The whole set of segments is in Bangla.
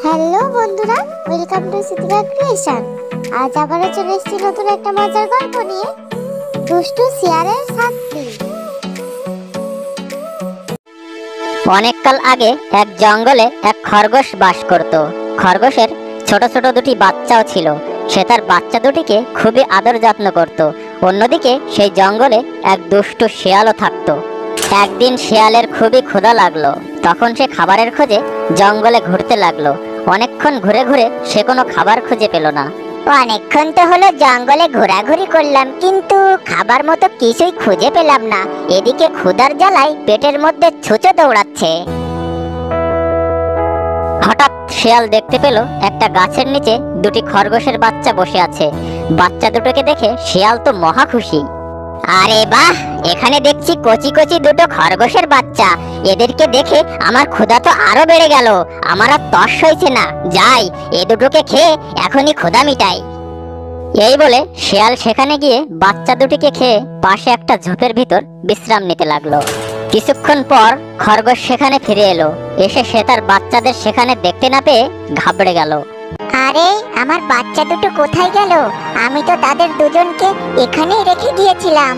হ্যালো বন্ধুরা, ওয়েলকাম টু সিদ্দিকা ক্রিয়েশন। আজ আবারও চলে এসেছি নতুন একটা মজার গল্প নিয়ে, দুষ্টু শিয়ালের শাস্তি। অনেককাল আগে এক জঙ্গলে এক খরগোশ বাস করত। খরগোশের ছোট ছোট দুটি বাচ্চাও ছিল। সে তার বাচ্চা দুটিকে খুবই আদর যত্ন করত। অন্যদিকে সেই জঙ্গলে এক দুষ্টু শিয়ালও থাকতো। একদিন শিয়ালের খুবই ক্ষুধা লাগলো। তখন সে খাবারের খোঁজে জঙ্গলে ঘুরতে লাগলো। অনেকক্ষণ ঘুরে ঘুরে সে কোনো খাবার খুঁজে পেল না। অনেকক্ষণ তো হলো জঙ্গলে ঘোরাঘুরি করলাম, কিন্তু খাবার মতো কিছুই খুঁজে পেলাম না। এদিকে ক্ষুধার জ্বালায় পেটের মধ্যে ছুঁচো দৌড়াচ্ছে। হঠাৎ শিয়াল দেখতে পেল একটা গাছের নিচে দুটি খরগোশের বাচ্চা বসে আছে। বাচ্চা দুটোকে দেখে শিয়াল তো মহা খুশি। আরে বাহ, এখানে দেখছি কচি কচি দুটো খরগোশের বাচ্চা। এদেরকে দেখে আমার ক্ষুধা তো আরো বেড়ে গেল। আমার আর তর্স হয়েছে না, যাই এ দুটোকে খেয়ে এখনই ক্ষুধা মিটাই। এই বলে শিয়াল সেখানে গিয়ে বাচ্চা দুটিকে খেয়ে পাশে একটা ঝোপের ভিতর বিশ্রাম নিতে লাগলো। কিছুক্ষণ পর খরগোশ সেখানে ফিরে এলো। এসে সে তার বাচ্চাদের সেখানে দেখতে না পেয়ে ঘাবড়ে গেল। আরে আমার বাচ্চা দুটো কোথায় গেল? আমি তো তাদের দুজনকে এখানেই রেখে দিয়েছিলাম।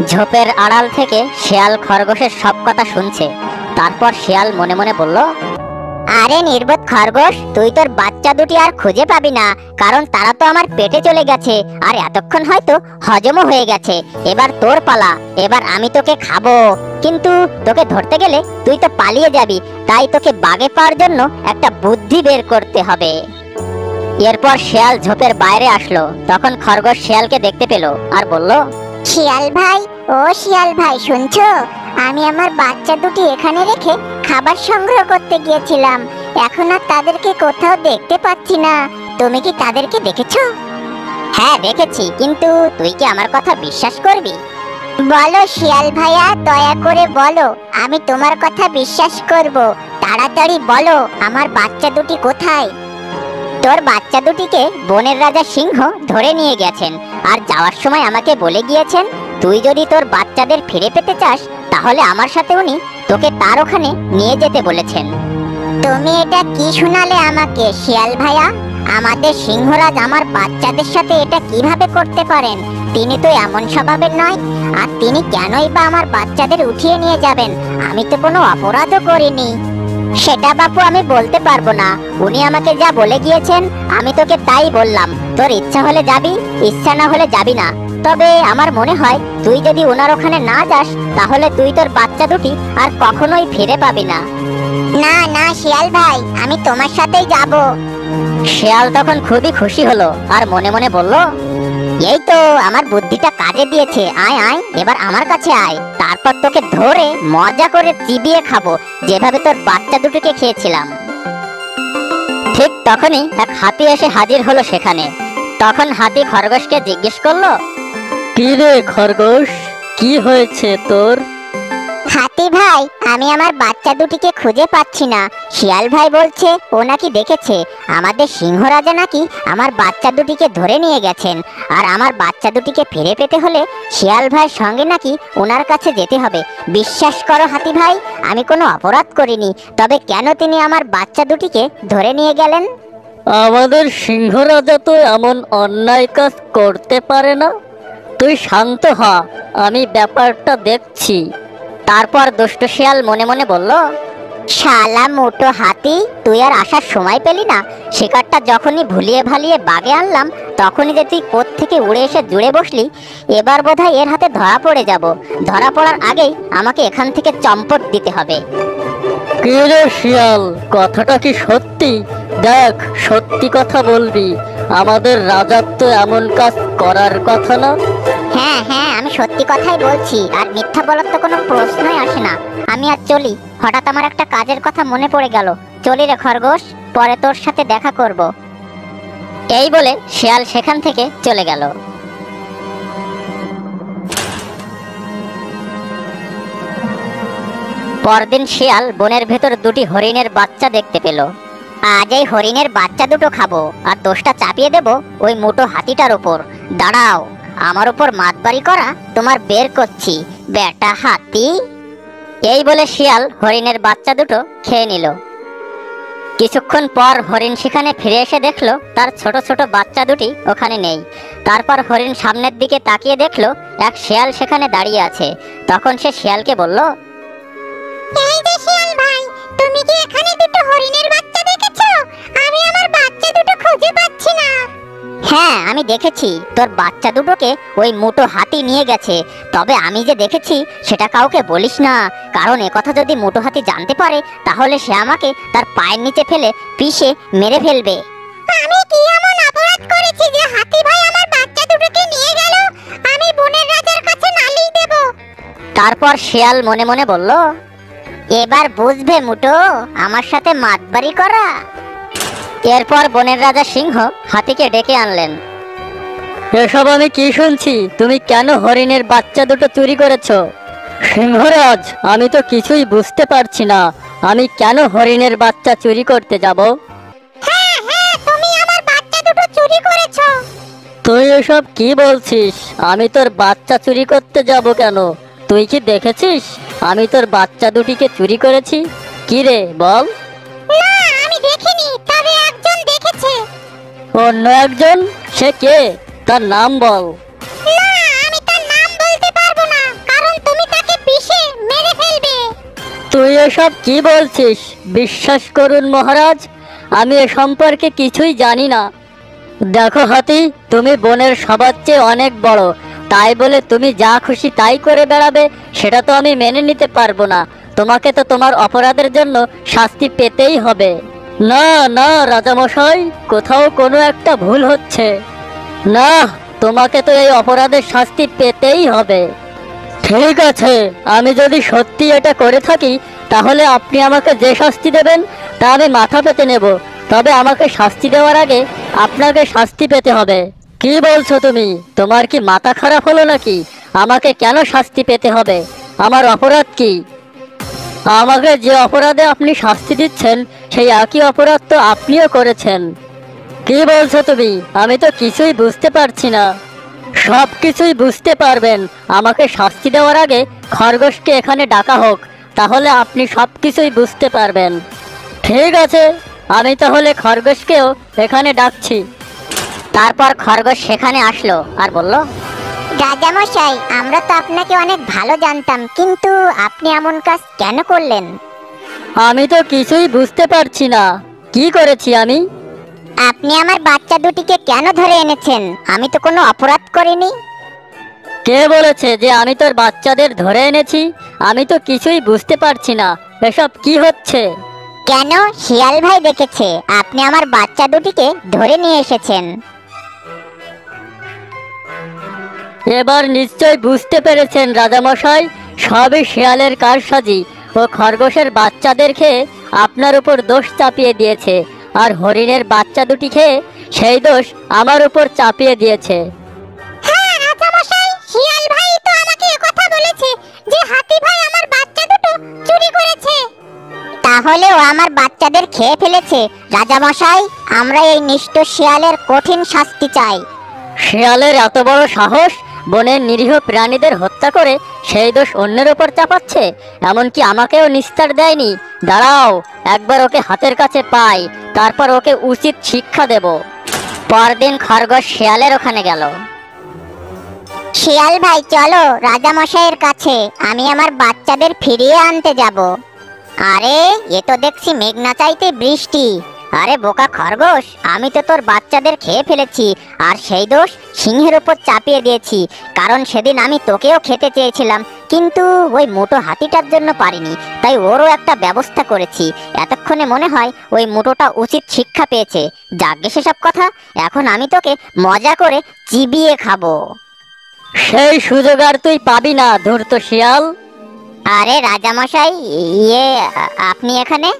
ঝোপের আড়াল থেকে শিয়াল খরগোশের সব কথা শুনছে। তারপর শিয়াল মনে মনে বলল, আরে নির্বোধ খরগোশ, তুই তোর বাচ্চা দুটি আর খুঁজে পাবি না, কারণ তারা তো আমার পেটে চলে গেছে আর এতক্ষণ হয়তো হজমও হয়ে গেছে। এবার তোর পালা, এবার আমি তোকে খাবো। কিন্তু তোকে ধরতে গেলে তুই তো পালিয়ে যাবি, তাই তোকে বাগে পাওয়ার জন্য একটা বুদ্ধি বের করতে হবে। এরপর শিয়াল ঝোপের বাইরে আসলো। তখন খরগোশ শিয়ালকে দেখতে পেল আর বলল, শিয়াল ভাই, ও শিয়াল ভাই, শুনছো? আমি আমার বাচ্চা দুটি এখানে রেখে খাবার সংগ্রহ করতে গিয়েছিলাম। এখন আর তাদেরকে কোথাও দেখতে পাচ্ছি না। তুমি কি তাদেরকে দেখেছো? হ্যাঁ দেখেছি, কিন্তু তুই কি আমার কথা বিশ্বাস করবি? বলো শিয়াল ভাইয়া, দয়া করে বলো, আমি তোমার কথা বিশ্বাস করব। তাড়াতাড়ি বলো, আমার বাচ্চা দুটি কোথায়? তোর বাচ্চা দুটিকে বনের রাজা সিংহ ধরে নিয়ে গেছেন, আর যাওয়ার সময় আমাকে বলে গিয়েছেন, তুই যদি তোর বাচ্চাদের ফিরে পেতে চাস তাহলে আমার সাথে উনি তোকে তার ওখানে নিয়ে যেতে বলেছেন। তুমি এটা কি শোনালে আমাকে শিয়াল ভাইয়া? আমাদের সিংহরাজ আমার বাচ্চাদের সাথে এটা কিভাবে করতে পারেন? তিনি তো এমন স্বভাবের নয়। আর তিনি কেনই বা আমার বাচ্চাদের উঠিয়ে নিয়ে যাবেন? আমি তো কোনো অপরাধও করিনি। সেটা বাপু আমি বলতে পারবো না। উনি আমাকে যা বলে গিয়েছেন আমি তোকে তাই বললাম। তোর ইচ্ছা হলে যাবি, ইচ্ছা না হলে যাবি না। তবে আমার মনে হয় তুই যদি ওনার ওখানে না যাস তাহলে তুই তোর বাচ্চা দুটি আর কখনোই ফিরে পাবি না। না না শিয়াল ভাই, আমি তোমার সাথেই যাব। শিয়াল তখন খুবই খুশি হলো আর মনে মনে বলল, এই তো আমার বুদ্ধিটা কাজে দিয়েছে। আয় আয়, এবার আমার কাছে আয়, তারপর তোকে ধরে মজা করে চিবিয়ে খাবো, যেভাবে তোর বাচ্চা দুটোকে খেয়েছিলাম। ঠিক তখনই এক হাতি এসে হাজির হলো সেখানে। তখন হাতি খরগোশকে জিজ্ঞেস করলো, কি রে খরগোশ, কি হয়েছে তোর? হাতি ভাই, আমি আমার বাচ্চা দুটিকে খুঁজে পাচ্ছি না। শিয়াল ভাই বলছে ও নাকি দেখেছে আমাদের সিংহরাজা নাকি আমার বাচ্চা দুটিকে ধরে নিয়ে গেছেন, আর আমার বাচ্চা দুটিকে ফিরে পেতে হলে শিয়াল ভাইয়ের সঙ্গে নাকি ওনার কাছে যেতে হবে। বিশ্বাস করো হাতি ভাই, আমি কোনো অপরাধ করিনি। তবে কেন তিনি আমার বাচ্চা দুটিকে ধরে নিয়ে গেলেন? আমাদের সিংহরাজা তো এমন অন্যায় কাজ করতে পারে না। তুই শান্ত হ, আমি ব্যাপারটা দেখছি। তারপর দুষ্ট শিয়াল মনে মনে বলল, শালা মোটো হাতি, তুই আর আসার সময় পেলি না? শিকারটা যখনই ভুলিয়ে ভালিয়ে বাগে আনলাম তখনই যে তুই কোত্থেকে উড়ে এসে জুড়ে বসলি। এবার বোধহয় এর হাতে ধরা পড়ে যাব। ধরা পড়ার আগেই আমাকে এখান থেকে চম্পট দিতে হবে। কি রে শিয়াল, কথাটা কি সত্যি? দেখ, সত্যি কথা বলবি। আমাদের রাজার তো এমন কাজ করার কথা না। হ্যাঁ হ্যাঁ, আমি সত্যি কথাই বলছি, আর মিথ্যা বলার তো কোনো প্রশ্নই আসে না। আমি আর চলি, হঠাৎ আমার একটা কাজের কথা মনে পড়ে গেল। চলি রে খরগোশ, পরে তোর সাথে দেখা করব। এই বলে শিয়াল সেখান থেকে চলে গেল। পরদিন শিয়াল বনের ভেতর দুটি হরিণের বাচ্চা দেখতে পেল। আজ এই হরিণের বাচ্চা দুটো খাবো, আর দোষটা চাপিয়ে দেব ওই মোটো হাতিটার উপর। দাঁড়াও, আমার উপর মাতবাড়ি করা তোমার বের করছি, বেটা হাতি। এই বলে শিয়াল হরিণের বাচ্চা দুটো খেয়ে নিল। কিছুক্ষণ পর হরিণ সেখানে ফিরে এসে দেখলো তার ছোট ছোট বাচ্চা দুটি ওখানে নেই। তারপর হরিণ সামনের দিকে তাকিয়ে দেখলো এক শিয়াল সেখানে দাঁড়িয়ে আছে। তখন সে শিয়ালকে বলল, এই যে শিয়াল ভাই, তুমি কি এখানে দুটো হরিণের বাচ্চা দেখেছো? আমি আমার বাচ্চা দুটো খুঁজে পাচ্ছি না। হ্যাঁ, আমি দেখেছি তোর বাচ্চা দুটোকে ওই মোটো হাতি নিয়ে গেছে। তবে আমি যে দেখেছি সেটা কাউকে বলিস না, কারণ একথা যদি মোটো হাতি জানতে পারে তাহলে সে আমাকে তার পায়ের নিচে ফেলে পিষে মেরে ফেলবে। আমি কি এমন অপরাধ করেছি যে হাতি ভাই আমার বাচ্চা দুটোকে নিয়ে গেল? আমি বনের রাজার কাছে নালিশ দেব। তারপর শিয়াল মনে মনে বলল, এবার বুঝবে মুটো আমার সাথে মাতবাড়ি করা। এরপর বনের রাজা সিংহ হাতিকে ডেকে আনলেন। এসব আমি কি শুনছি? তুমি কেন হরিণের বাচ্চা দুটো চুরি করেছো? সিংহরাজ, আমি তো কিছুই বুঝতে পারছি না, আমি কেন হরিণের বাচ্চা চুরি করতে যাব? হ্যাঁ হ্যাঁ, তুমি আমার বাচ্চা দুটো চুরি করেছো। তুই এসব কি বলছিস? আমি তোর বাচ্চা চুরি করতে যাব কেন? তুই কি দেখেছিস আমি তোর বাচ্চা দুটিকে চুরি করেছি? কি রে বল? না, আমি দেখিনি, তবে একজন দেখেছে। অন্য একজন? সে কে? তার নাম বল। না, আমি তার নাম বলতে পারবো না, কারণ তুমি তাকে পিষে মেরে ফেলবে। তুই এসব কি বলছিস? বিশ্বাস করুন মহারাজ, আমি এ সম্পর্কে কিছুই জানি না। দেখো হাতি, তুমি বনের সবার চেয়ে অনেক বড়, তাই বলে তুমি যা খুশি তাই করে বেড়াবে সেটা তো আমি মেনে নিতে পারবো না। তোমাকে তো তোমার অপরাধের জন্য শাস্তি পেতেই হবে। না না রাজামশাই, কোথাও কোনো একটা ভুল হচ্ছে। না, তোমাকে তো এই অপরাধের শাস্তি পেতেই হবে। ঠিক আছে, আমি যদি সত্যি এটা করে থাকি তাহলে আপনি আমাকে যে শাস্তি দেবেন তা আমি মাথা পেতে নেব। তবে আমাকে শাস্তি দেওয়ার আগে আপনাকে শাস্তি পেতে হবে। কি বলছো তুমি? তোমার কি মাথা খারাপ হলো নাকি? আমাকে কেন শাস্তি পেতে হবে? আমার অপরাধ কি? আমাকে যে অপরাধে আপনি শাস্তি দিচ্ছেন সেই একই অপরাধ তো আপনিও করেছেন। কি বলছো তুমি? আমি তো কিছুই বুঝতে পারছি না। সব কিছুই বুঝতে পারবেন। আমাকে শাস্তি দেওয়ার আগে খরগোশকে এখানে ডাকা হোক, তাহলে আপনি সব কিছুই বুঝতে পারবেন। ঠিক আছে, আমি তাহলে খরগোশকেও এখানে ডাকছি। তারপর খরগোশ সেখানে আসলো আর বলল, রাজামশাই, আমরা তো আপনাকে অনেক ভালো জানতাম, কিন্তু আপনি এমন কাজ কেন করলেন? আমি তো কিছুই বুঝতে পারছি না, কি করেছি আমি? আপনি আমার বাচ্চা দুটিকে কেন ধরে এনেছেন? আমি তো কোনো অপরাধ করিনি। কে বলেছে যে আমি তোর বাচ্চাদের ধরে এনেছি? আমি তো কিছুই বুঝতে পারছি না, এসব কি হচ্ছে? কেন? শিয়াল ভাই দেখেছে আপনি আমার বাচ্চা দুটিকে ধরে নিয়ে এসেছেন। এবার নিশ্চয় বুঝতে পেরেছেন রাজামশাই, সবই শিয়ালের কারসাজি। ও খরগোশের বাচ্চাদের খেয়ে আপনার উপর দোষ চাপিয়ে দিয়েছে, আর হরিণের বাচ্চা দুটি খেয়ে সেই দোষ আমার উপর চাপিয়ে দিয়েছে। হ্যাঁ রাজামশাই, শিয়াল ভাই তো আমাকে একথা বলেছে যে হাতি ভাই আমার বাচ্চা দুটো চুরি করেছে। তাহলে ও আমার বাচ্চাদের খেয়ে ফেলেছে। রাজামশাই, আমরা এই নিষ্ঠুর শিয়ালের কঠিন শাস্তি চাই। শিয়ালের এত বড় সাহস, বনের নিরীহ প্রাণীদের হত্যা করে সেই দোষ অন্যের ওপর চাপাচ্ছে, এমনকি আমাকেও নিস্তার দেয়নি। দাঁড়াও, একবার ওকে হাতের কাছে পাই, তারপর ওকে উচিত শিক্ষা দেব। পরদিন খরগোশ শিয়ালের ওখানে গেল। শিয়াল ভাই চলো রাজামশাইয়ের কাছে, আমি আমার বাচ্চাদের ফিরিয়ে আনতে যাব। আরে, এ তো দেখছি মেঘ না চাইতে বৃষ্টি। আরে বোকা খরগোশ, আমি তো তোর বাচ্চাদের খেয়ে ফেলেছি, আর সেই দোষ সিংহের উপর চাপিয়ে দিয়েছি, কারণ সেদিন আমি তোকেও খেতে চেয়েছিলাম, কিন্তু ওই মোটো হাতিটার জন্য পারিনি, তাই ওরও একটা ব্যবস্থা করেছি। এতক্ষণে মনে হয় ওই মোটোটা উচিত শিক্ষা পেয়েছে। যাকগে সেসব কথা, এখন আমি তোকে মজা করে চিবিয়ে খাবো। সেই সুযোগ আর তুই পাবি না, ধূর্ত শিয়াল। আরে রাজামশাই, আপনি এখানে?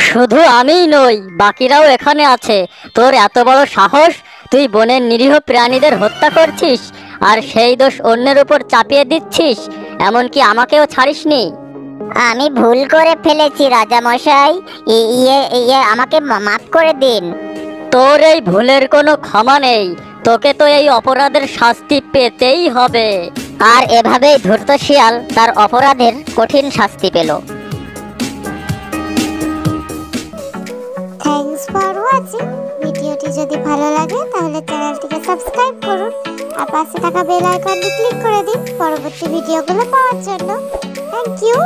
শুধু আমিই নই, বাকিরাও এখানে আছে। তোর এত বড় সাহস, তুই বনের নিরীহ প্রাণীদের হত্যা করছিস আর সেই দোষ অন্যের উপর চাপিয়ে দিচ্ছিস, এমনকি আমাকেও ছাড়িসনি। আমি ভুল করে ফেলেছি রাজামশাই, আমাকে মাফ করে দিন। তোর এই ভুলের কোনো ক্ষমা নেই, তোকে তো এই অপরাধের শাস্তি পেতেই হবে। আর এভাবেই ধূর্ত শিয়াল তার অপরাধের কঠিন শাস্তি পেল। ওয়াচিং। ভিডিওটি যদি ভালো লাগে তাহলে চ্যানেলটিকে সাবস্ক্রাইব করুন আর পাশে থাকা বেল আইকনটি ক্লিক করে দিন পরবর্তী ভিডিওগুলো পাওয়ার জন্য। Thank you.